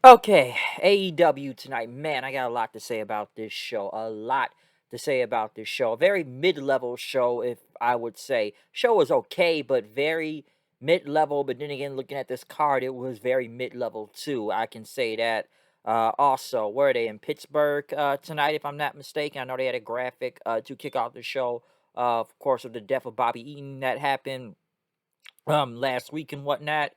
Okay, AEW tonight. Man, I got a lot to say about this show. A lot to say about this show. A very mid-level show, if I would say. Show was okay, but very mid-level. But then again, looking at this card, it was very mid-level too. I can say that. Also, where are they in Pittsburgh tonight? If I'm not mistaken, I know they had a graphic to kick off the show. Of course, of the death of Bobby Eaton that happened last week and whatnot.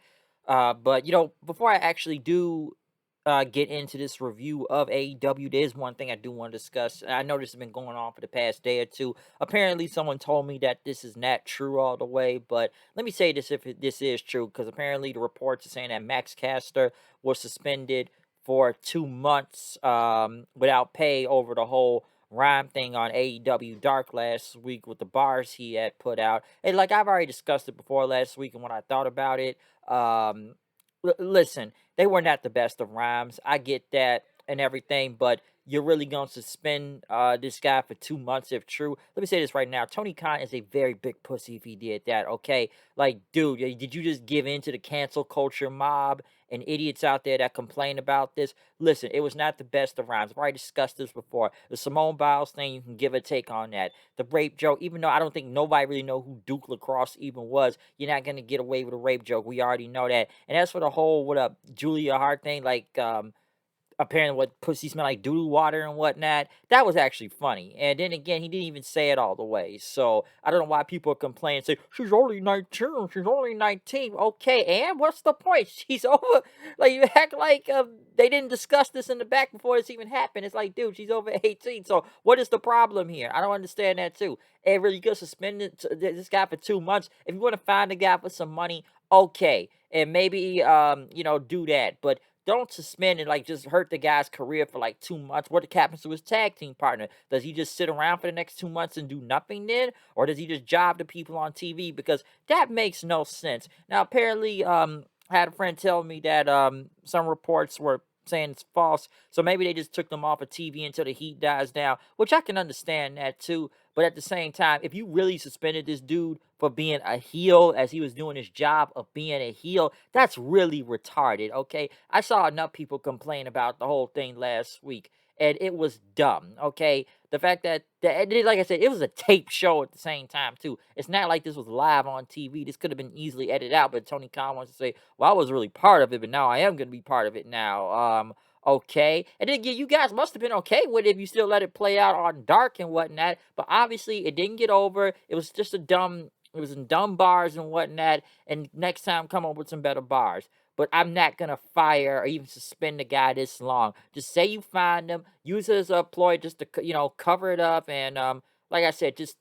But before I actually do get into this review of AEW, there's one thing I do want to discuss. I know this has been going on for the past day or two. Apparently, someone told me that this is not true all the way, but let me say this if this is true, because apparently the reports are saying that Max Caster was suspended for 2 months without pay over the whole rhyme thing on AEW Dark last week with the bars he had put out. And like I've already discussed it before last week and what I thought about it. Listen, they were not the best of rhymes. I get that and everything, but you're really going to suspend this guy for 2 months if true. Let me say this right now. Tony Khan is a very big pussy if he did that, okay? Like, dude, did you just give in to the cancel culture mob and idiots out there that complain about this? Listen, it was not the best of rhymes. I've already discussed this before. The Simone Biles thing, you can give a take on that. The rape joke, even though I don't think nobody really know who Duke Lacrosse even was, you're not gonna get away with a rape joke. We already know that. And as for the whole what up Julia Hart thing, like apparently what pussy smell like doo water and whatnot. That was actually funny. And then again, he didn't even say it all the way. So I don't know why people complain and say, she's only 19, she's only 19. Okay, and what's the point? She's over. Like, you act like they didn't discuss this in the back before this even happened. It's like, dude, she's over 18. So what is the problem here? I don't understand that too. And really, you could suspend this guy for 2 months. If you want to find the guy for some money, okay. And maybe, do that. But don't suspend and like just hurt the guy's career for like 2 months. What happens to his tag team partner? Does he just sit around for the next 2 months and do nothing then? Or does he just job the people on TV? Because that makes no sense. Now apparently, I had a friend tell me that some reports were saying it's false. So maybe they just took them off of TV until the heat dies down, which I can understand that too. But at the same time, if you really suspended this dude for being a heel as he was doing his job of being a heel, that's really retarded, okay? I saw enough people complain about the whole thing last week, and it was dumb, okay? The fact like I said, it was a tape show at the same time, too. It's not like this was live on TV. This could have been easily edited out, but Tony Khan wants to say, well, I was really part of it, but now I am going to be part of it now. Okay. And then again, you guys must have been okay with it if you still let it play out on Dark and whatnot. But obviously, it didn't get over. It was just it was in dumb bars and whatnot. And next time, come up with some better bars. But I'm not gonna fire or even suspend the guy this long. Just say you find him, use it as a ploy just to cover it up, and like I said, just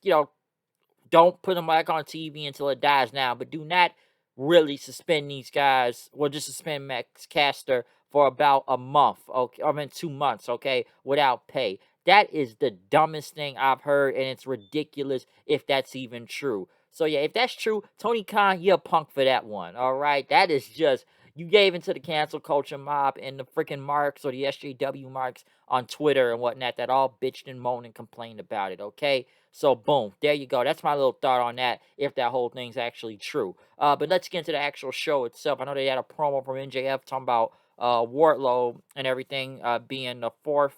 don't put him back on TV until it dies now. But do not really suspend these guys. Well, just suspend Max Caster for about a month, okay, I mean 2 months, okay, without pay. That is the dumbest thing I've heard, and it's ridiculous if that's even true. So yeah, if that's true, Tony Khan, you're a punk for that one. All right, that is just you gave into the cancel culture mob and the freaking marks or the SJW marks on Twitter and whatnot that all bitched and moaned and complained about it. Okay, so boom, there you go. That's my little thought on that. If that whole thing's actually true. But let's get into the actual show itself. I know they had a promo from MJF talking about Wardlow and everything being the fourth,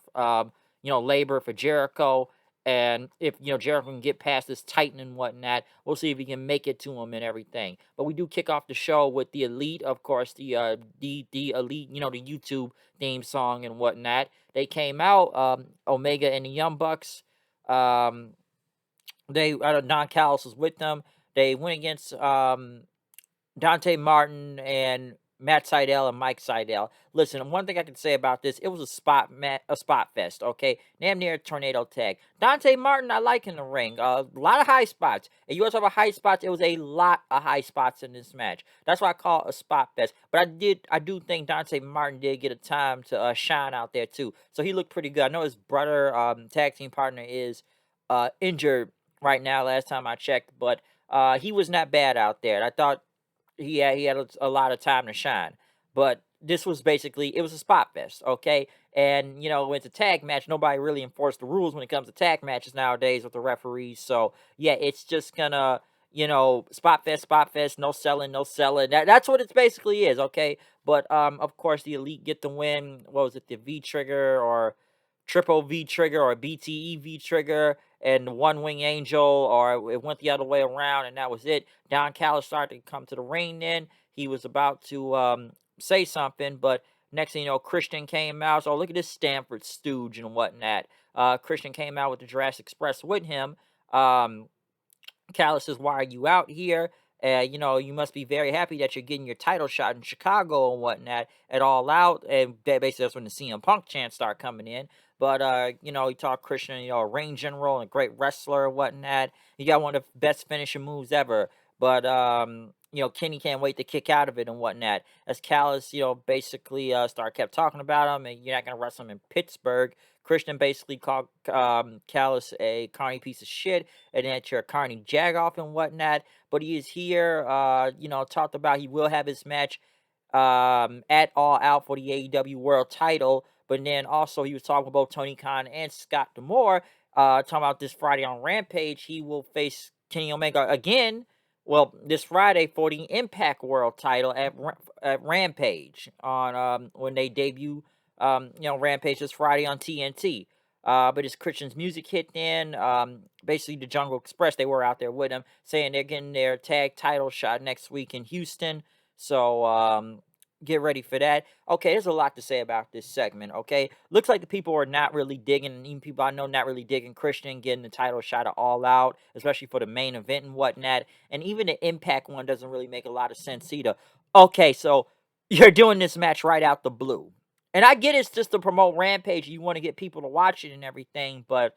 labor for Jericho. And if Jericho can get past this Titan and whatnot, we'll see if he can make it to him and everything. But we do kick off the show with the Elite, of course, the Elite, the YouTube theme song and whatnot. They came out, Omega and the Young Bucks. Don Callis was with them. They went against Dante Martin and Matt Seidel and Mike Seidel. Listen, one thing I can say about this, it was a spot fest, okay? Damn near a tornado tag. Dante Martin, I like in the ring. A lot of high spots. And you also have a high spots. It was a lot of high spots in this match. That's why I call it a spot fest. But I do think Dante Martin did get a time to shine out there too. So he looked pretty good. I know his brother, tag team partner, is injured right now. Last time I checked, but he was not bad out there. And I thought he had a lot of time to shine. But this was basically it was a spot fest, okay? And when it's a tag match, nobody really enforced the rules when it comes to tag matches nowadays with the referees. So yeah, it's just gonna spot fest, no selling, no selling. That's what it basically is, okay? But of course the Elite get the win. What was it, the V trigger or triple V trigger or BTE V trigger and one wing angel, or it went the other way around, and that was it. Don Callis started to come to the ring then. He was about to say something, but next thing you know, Christian came out. So look at this Stanford stooge and whatnot. Christian came out with the Jurassic Express with him. Callis says, "Why are you out here? You must be very happy that you're getting your title shot in Chicago and whatnot at All Out." And basically, that's when the CM Punk chants start coming in. But he talked Christian, a ring general and a great wrestler and whatnot. He got one of the best finishing moves ever. But Kenny can't wait to kick out of it and whatnot. As Callis, basically kept talking about him, and you're not gonna wrestle him in Pittsburgh. Christian basically called Callis a carny piece of shit, and that you're a carny jagoff and whatnot. But he is here, talked about he will have his match at All Out for the AEW World Title. But then also he was talking about Tony Khan and Scott D'Amore, talking about this Friday on Rampage. He will face Kenny Omega again. Well, this Friday for the Impact World Title at Rampage on when they debut. Rampage this Friday on TNT. But as Christian's music hit in, basically the Jungle Express, they were out there with him, saying they're getting their tag title shot next week in Houston. So get ready for that. Okay, there's a lot to say about this segment, okay? Looks like the people are not really digging, even people I know not really digging Christian getting the title shot at All Out, especially for the main event and whatnot. And even the Impact one doesn't really make a lot of sense either. Okay, so you're doing this match right out the blue. And I get it's just to promote Rampage. You want to get people to watch it and everything, but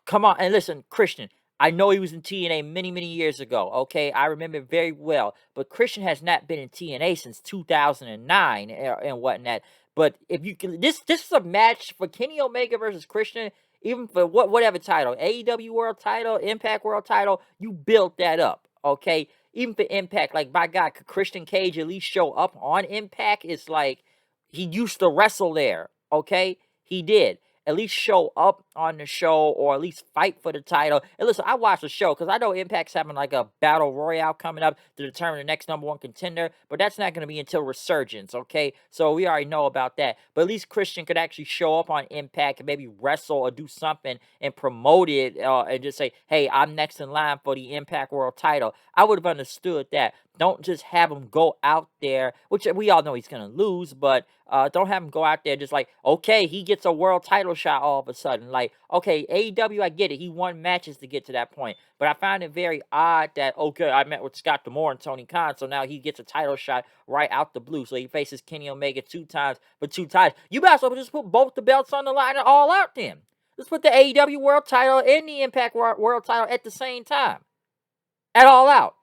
come on. And listen, Christian, I know he was in TNA many, many years ago. Okay, I remember it very well. But Christian has not been in TNA since 2009 and whatnot. But if you can, this is a match for Kenny Omega versus Christian. Even for whatever title, AEW World Title, Impact World Title, you built that up. Okay, even for Impact, like my God, could Christian Cage at least show up on Impact? It's like he used to wrestle there. Okay, he did at least show up on the show or at least fight for the title. And listen, I watched the show because I know Impact's having like a battle royale coming up to determine the next number one contender, but that's not going to be until Resurgence, okay? So we already know about that. But at least Christian could actually show up on Impact and maybe wrestle or do something and promote it and just say, hey, I'm next in line for the Impact World title. I would have understood that. Don't just have him go out there, which we all know he's going to lose, but don't have him go out there just like, okay, he gets a world title shot all of a sudden. Like, okay, AEW, I get it. He won matches to get to that point. But I find it very odd that, okay, I met with Scott D'Amore and Tony Khan, so now he gets a title shot right out the blue. So he faces Kenny Omega 2 times for 2 times. You might as well just put both the belts on the line and All Out then. Let's put the AEW World title and the Impact World title at the same time. At All Out.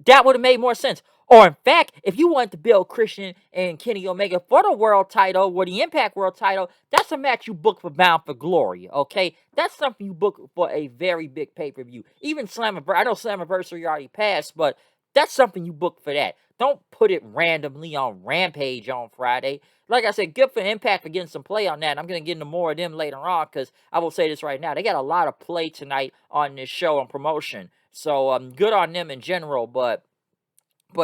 That would have made more sense. Or in fact, if you wanted to build Christian and Kenny Omega for the world title or the Impact World title, that's a match you book for Bound for Glory, okay? That's something you book for a very big pay-per-view. Even Slammiversary, I know Slammiversary already passed, but that's something you book for that. Don't put it randomly on Rampage on Friday. Like I said, good for Impact for getting some play on that. I'm going to get into more of them later on because I will say this right now. They got a lot of play tonight on this show and promotion. So good on them in general, but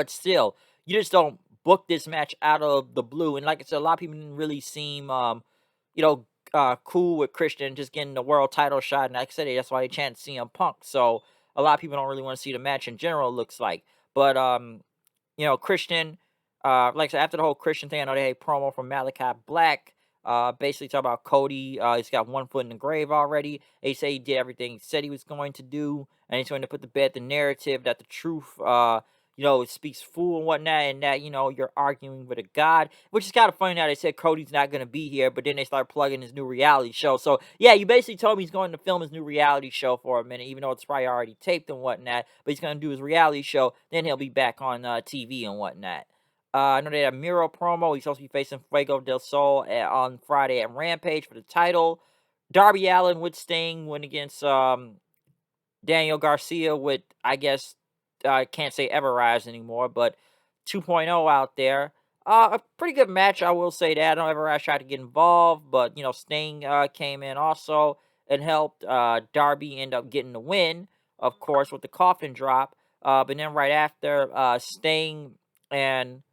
still, you just don't book this match out of the blue. And like I said, a lot of people didn't really seem cool with Christian just getting the world title shot. And like I said, that's why they chant CM Punk. So a lot of people don't really want to see the match in general, it looks like. But Christian, like I said, after the whole Christian thing, I know they had a promo from Malachi Black. Basically talk about Cody. He's got one foot in the grave already. They say he did everything he said he was going to do, and he's going to put to bed the narrative that the truth, it speaks fool and whatnot, and that, you're arguing with a god, which is kind of funny now. They said Cody's not going to be here, but then they start plugging his new reality show. So, yeah, you basically told me he's going to film his new reality show for a minute, even though it's probably already taped and whatnot, but he's going to do his reality show, then he'll be back on TV and whatnot. I know they had a Miro promo. He's supposed to be facing Fuego del Sol on Friday at Rampage for the title. Darby Allin with Sting went against Daniel Garcia with, I guess, I can't say Everrise anymore, but 2.0 out there. A pretty good match, I will say that. I know Everrise tried to get involved, but, Sting came in also and helped. Darby end up getting the win, of course, with the coffin drop. But then right after, Sting and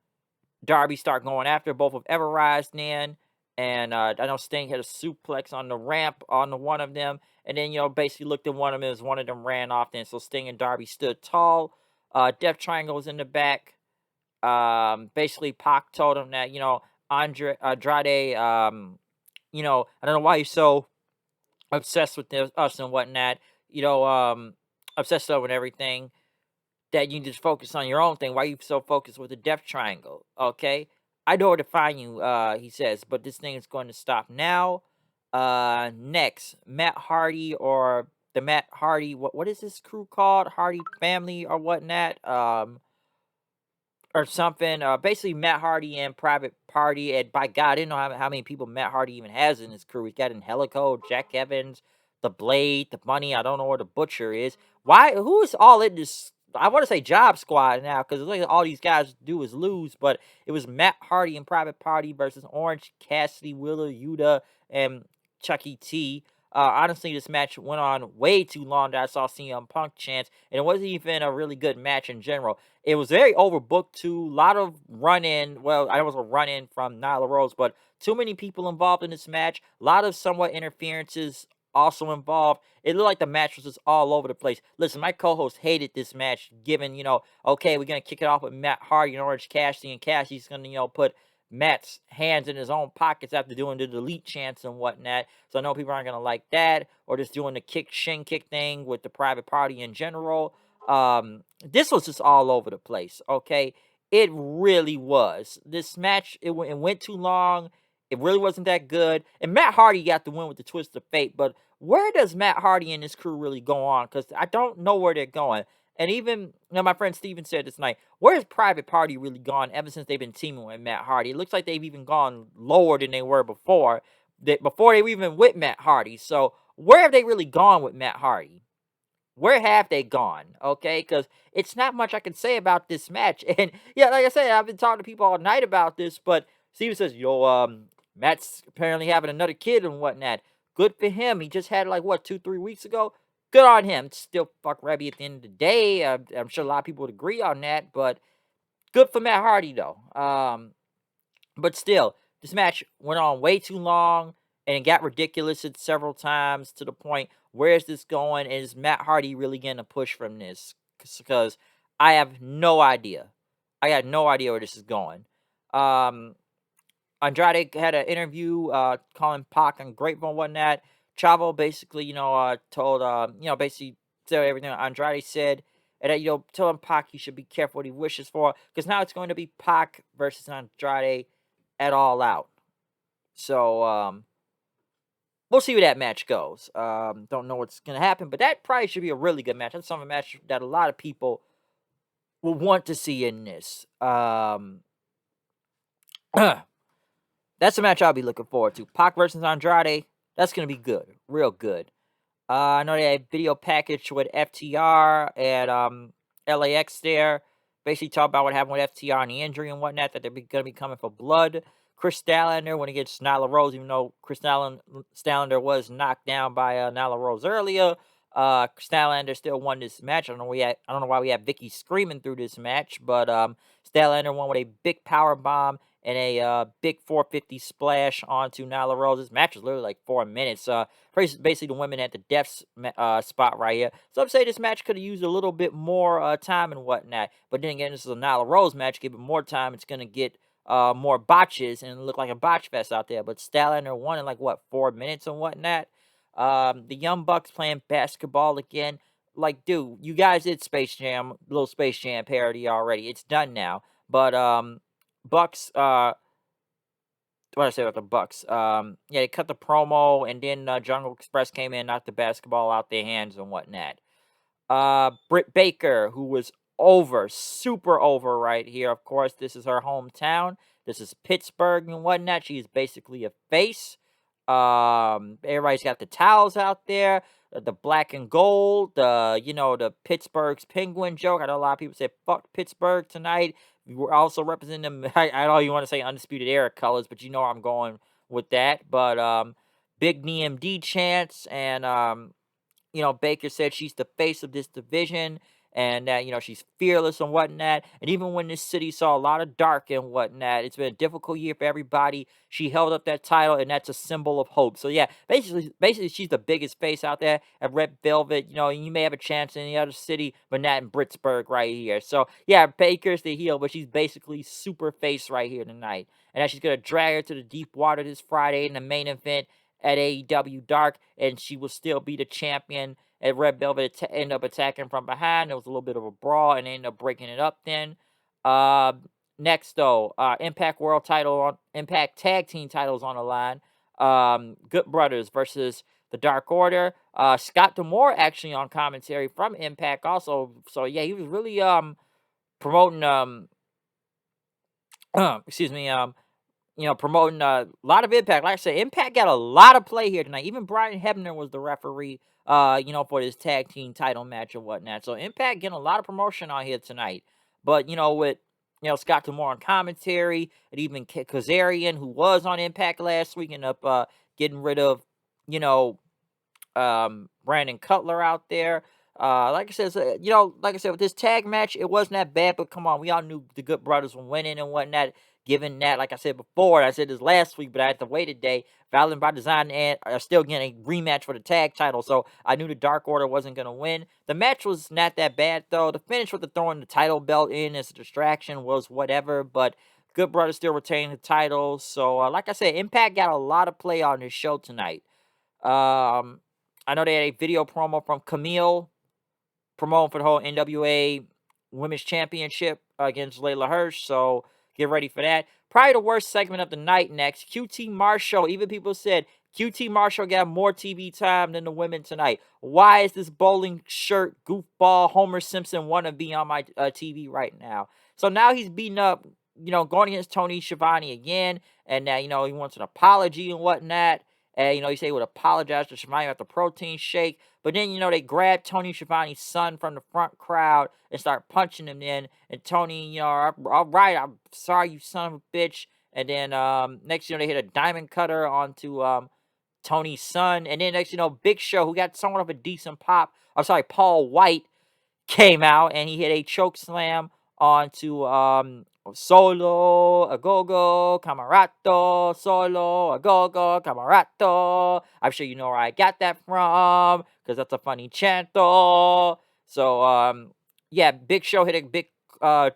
Darby start going after both of Everrise then. And I know Sting had a suplex on the ramp on the one of them. And then, basically looked at one of them as one of them ran off then. So Sting and Darby stood tall. Death Triangle was in the back. Basically Pac told him that, Andrade, I don't know why he's so obsessed with us and whatnot, obsessed over and everything, that you just focus on your own thing. Why are you so focused with the Death Triangle? Okay. I know where to find you, he says, but this thing is going to stop now. Next, Matt Hardy or the Matt Hardy, what is this crew called? Hardy family or whatnot. Or something. Basically, Matt Hardy and Private Party. And by God, I didn't know how many people Matt Hardy even has in his crew. He's got Angelico, Jack Evans, the Blade, the Bunny. I don't know where the Butcher is. Why? Who is all in this? I want to say Job Squad now because like all these guys do is lose. But it was Matt Hardy and Private Party versus Orange Cassidy, Wheeler Yuta, and Chucky T. Honestly, this match went on way too long that I saw CM Punk chance, and it wasn't even a really good match in general. It was very overbooked too. A lot of run-in. Well, I was a run-in from Nyla Rose, but too many people involved in this match. A lot of somewhat interferences also involved. It looked like the match was just all over the place. Listen, my co-host hated this match, given, okay, we're going to kick it off with Matt Hardy and Orange Cassidy, and Cassidy's going to, put Matt's hands in his own pockets after doing the delete chants and whatnot. So I know people aren't going to like that, or just doing the shin kick thing with the Private Party in general. This was just all over the place, okay? It really was. This match, it went too long. It really wasn't that good. And Matt Hardy got the win with the twist of fate, but where does Matt Hardy and his crew really go on? Because I don't know where they're going. And even, my friend Steven said this night, where's Private Party really gone ever since they've been teaming with Matt Hardy? It looks like they've even gone lower than they were before. Before they were even with Matt Hardy. So where have they really gone with Matt Hardy? Where have they gone? Okay, because it's not much I can say about this match. And yeah, like I said, I've been talking to people all night about this, but Steven says, Matt's apparently having another kid and whatnot. Good for him. He just had 2-3 weeks ago. Good on him. It's still fuck Rebby at the end of the day. I'm sure a lot of people would agree on that, but good for Matt Hardy though. But still, this match went on way too long and it got ridiculous at several times to the point, where is this going? And is Matt Hardy really getting a push from this? Because I have no idea. I got no idea where this is going. Andrade had an interview calling Pac ungrateful and whatnot. Chavo basically, told, basically said everything Andrade said. And that, telling Pac he should be careful what he wishes for. Because now it's going to be Pac versus Andrade at All Out. So, we'll see where that match goes. Don't know what's going to happen. But that probably should be a really good match. That's some match that a lot of people will want to see in this. That's a match I'll be looking forward to. Pac versus Andrade. That's going to be good. Real good. I know they had a video package with FTR and LAX there. Basically talk about what happened with FTR and the injury and whatnot, that they're going to be coming for blood. Chris Statlander when he gets Nyla Rose, even though Chris Statlander was knocked down by Nyla Rose earlier. Statlander still won this match. I don't know why we have Vicky screaming through this match, but Statlander won with a big power bomb and a big 450 splash onto Nyla Rose. This match was literally 4 minutes. Basically the women at the death spot right here. So I'm saying this match could have used a little bit more time and whatnot. But then again, this is a Nyla Rose match. Give it more time, it's going to get more botches and look like a botch fest out there. But Statlander won in 4 minutes and whatnot. The Young Bucks playing basketball again. Dude, you guys did Space Jam, little Space Jam parody already. It's done now. But Bucks, what did I say about the Bucks? They cut the promo, and then Jungle Express came in and knocked the basketball out their hands and whatnot. Britt Baker, who was super over right here. Of course, this is her hometown. This is Pittsburgh and whatnot. She is basically a face. Everybody's got the towels out there, the black and gold, the Pittsburgh's penguin joke. I know a lot of people say fuck Pittsburgh tonight. We're also representing them. I don't even want to say Undisputed Era colors, but you know where I'm going with that. But big NMD chants, and Baker said she's the face of this division, and that, she's fearless and whatnot. And even when this city saw a lot of dark and whatnot, it's been a difficult year for everybody. She held up that title, and that's a symbol of hope. So yeah, basically, she's the biggest face out there at Red Velvet. You may have a chance in the other city, but not in Britsburg right here. So yeah, Baker's the heel, but she's basically super face right here tonight. And now she's gonna drag her to the deep water this Friday in the main event at AEW Dark, and she will still be the champion. And Red Velvet ended up attacking from behind. There was a little bit of a brawl, and they ended up breaking it up then. Uh, Next, though, Impact World title on Impact Tag Team titles on the line. Good Brothers versus the Dark Order. Scott D'Amore actually on commentary from Impact also. So yeah, he was really promoting excuse me, promoting a lot of Impact. Like I said, Impact got a lot of play here tonight. Even Brian Hebner was the referee, for this tag team title match and whatnot. So Impact getting a lot of promotion on here tonight. But, with, Scott D'Amore on commentary, and even Kazarian, who was on Impact last week, ended up getting rid of, you know, Brandon Cutler out there. Like I said, with this tag match, it wasn't that bad, but come on, we all knew the Good Brothers were winning and whatnot. Given that, like I said before, I said this last week, but I had to wait a day. Violent by Design and are still getting a rematch for the tag title, so I knew the Dark Order wasn't going to win. The match was not that bad, though. The finish with the throwing the title belt in as a distraction was whatever, but Good Brothers still retain the title. So, like I said, Impact got a lot of play on this show tonight. Um, I know they had a video promo from Camille promoting for the whole NWA Women's Championship against Layla Hirsch. So get ready for that. Probably the worst segment of the night next. QT Marshall. Even people said QT Marshall got more TV time than the women tonight. Why is this bowling shirt goofball Homer Simpson wannabe on my TV right now? So now he's beating up, going against Tony Schiavone again. And now, he wants an apology and whatnot. And, he said he would apologize to Schiavone at the protein shake. But then, they grabbed Tony Schiavone's son from the front crowd and start punching him in. And Tony, all right, I'm sorry, you son of a bitch. And then next, they hit a diamond cutter onto Tony's son. And then next, Big Show, who got somewhat of a decent pop. I'm sorry, Paul White came out and he hit a choke slam onto Solo, Agogo, Camarato, Solo, Agogo, Camarato. I'm sure you know where I got that from, because that's a funny chanto. So, yeah, Big Show hit a big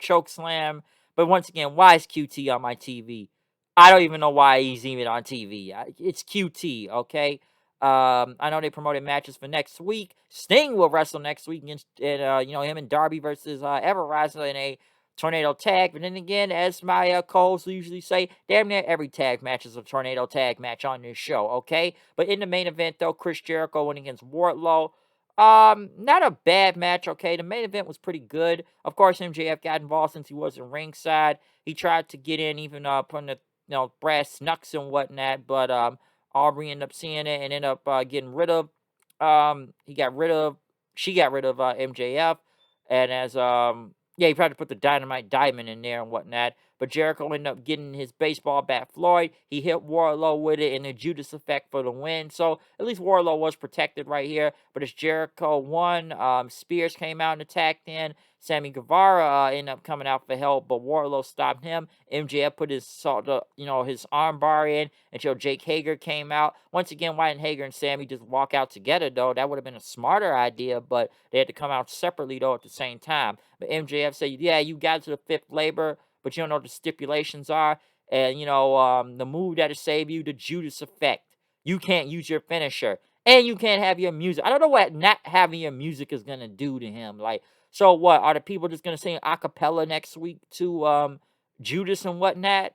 choke slam. But once again, why is QT on my TV? I don't even know why he's even on TV. It's QT, okay? I know they promoted matches for next week. Sting will wrestle next week against, him and Darby versus Everrise in a tornado tag. But then again, as my co-hosts usually say, damn near every tag match is a tornado tag match on this show, okay? But in the main event, though, Chris Jericho went against Wardlow. Not a bad match, okay? The main event was pretty good. Of course, MJF got involved since he wasn't ringside. He tried to get in, even putting the brass knucks and whatnot, but Aubrey ended up seeing it and ended up getting rid of. She got rid of MJF, and as yeah, he tried to put the dynamite diamond in there and whatnot. But Jericho ended up getting his baseball bat Floyd. He hit Wardlow with it in the Judas effect for the win. So at least Wardlow was protected right here. But as Jericho won, Spears came out and attacked in. Sammy Guevara ended up coming out for help, but Wardlow stopped him. MJF put his arm bar in until Jake Hager came out. Once again, why didn't Hager and Sammy just walk out together, though? That would have been a smarter idea, but they had to come out separately, though, at the same time. But MJF said, yeah, you got to the fifth labor, but you don't know what the stipulations are. And, the move that'll save you, the Judas effect. You can't use your finisher. And you can't have your music. I don't know what not having your music is going to do to him. Like, so what? Are the people just going to sing a cappella next week to Judas and whatnot?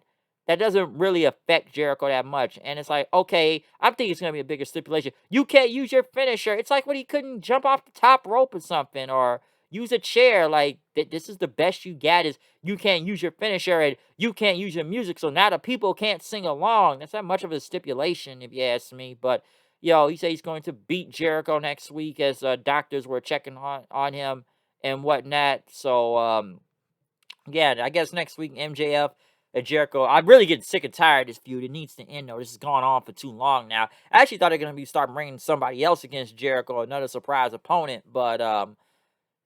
That doesn't really affect Jericho that much. And it's like, okay, I'm thinking it's going to be a bigger stipulation. You can't use your finisher. It's like when he couldn't jump off the top rope or something, or use a chair. Like, this is the best you got, is you can't use your finisher and you can't use your music. So now the people can't sing along. That's not much of a stipulation, if you ask me. But, he said he's going to beat Jericho next week, as doctors were checking on him and whatnot. So, yeah, I guess next week, MJF and Jericho. I'm really getting sick and tired of this feud. It needs to end, though. This has gone on for too long now. I actually thought they're going to start bringing somebody else against Jericho, another surprise opponent. But,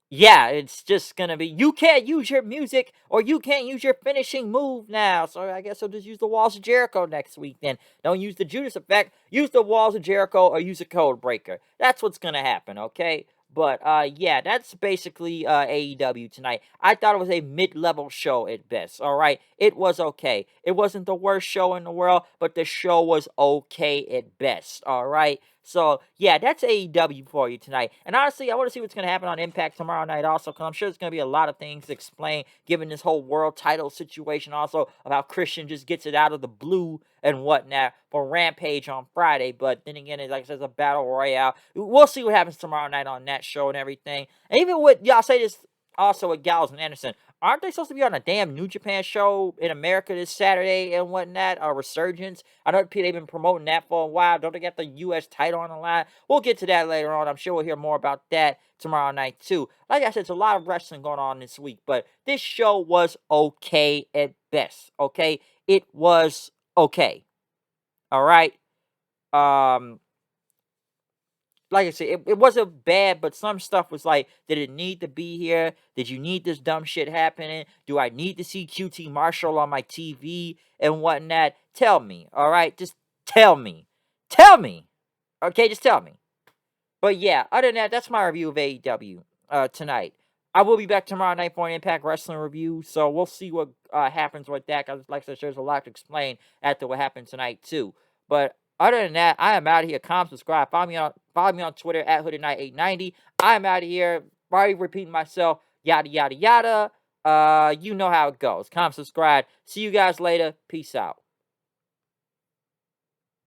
Yeah, it's just gonna be you can't use your music or you can't use your finishing move now. So I guess I'll just use the walls of Jericho next week then. Don't use the Judas effect, use the walls of Jericho or use a code breaker. That's what's gonna happen, okay? But yeah, that's basically AEW tonight. I thought it was a mid-level show at best. All right, it was okay. It wasn't the worst show in the world, but the show was okay at best. All right. So yeah, that's AEW for you tonight. And honestly, I want to see what's going to happen on Impact tomorrow night also, because I'm sure there's going to be a lot of things to explain, given this whole world title situation also, of how Christian just gets it out of the blue and whatnot for Rampage on Friday. But then again, it's like I said, it's a battle royale. We'll see what happens tomorrow night on that show and everything. And even with, y'all say this also with Gallows and Anderson, aren't they supposed to be on a damn New Japan show in America this Saturday and whatnot? A Resurgence. I know they've been promoting that for a while. Don't they get the U.S. title on the line? We'll get to that later on. I'm sure we'll hear more about that tomorrow night, too. Like I said, it's a lot of wrestling going on this week, but this show was okay at best, okay? It was okay, all right? Um, like I said, it wasn't bad, but some stuff was like, did it need to be here? Did you need this dumb shit happening? Do I need to see QT Marshall on my TV and whatnot? Tell me, all right? Just tell me. Tell me. Okay, just tell me. But yeah, other than that, that's my review of AEW tonight. I will be back tomorrow night for an Impact Wrestling review, so we'll see what happens with that. Cause like I said, there's a lot to explain after what happened tonight too. But other than that, I am out of here. Comment, subscribe, follow me on Twitter at HoodedKnight890. I am out of here. Probably repeating myself. Yada yada yada. You know how it goes. Comment, subscribe. See you guys later. Peace out.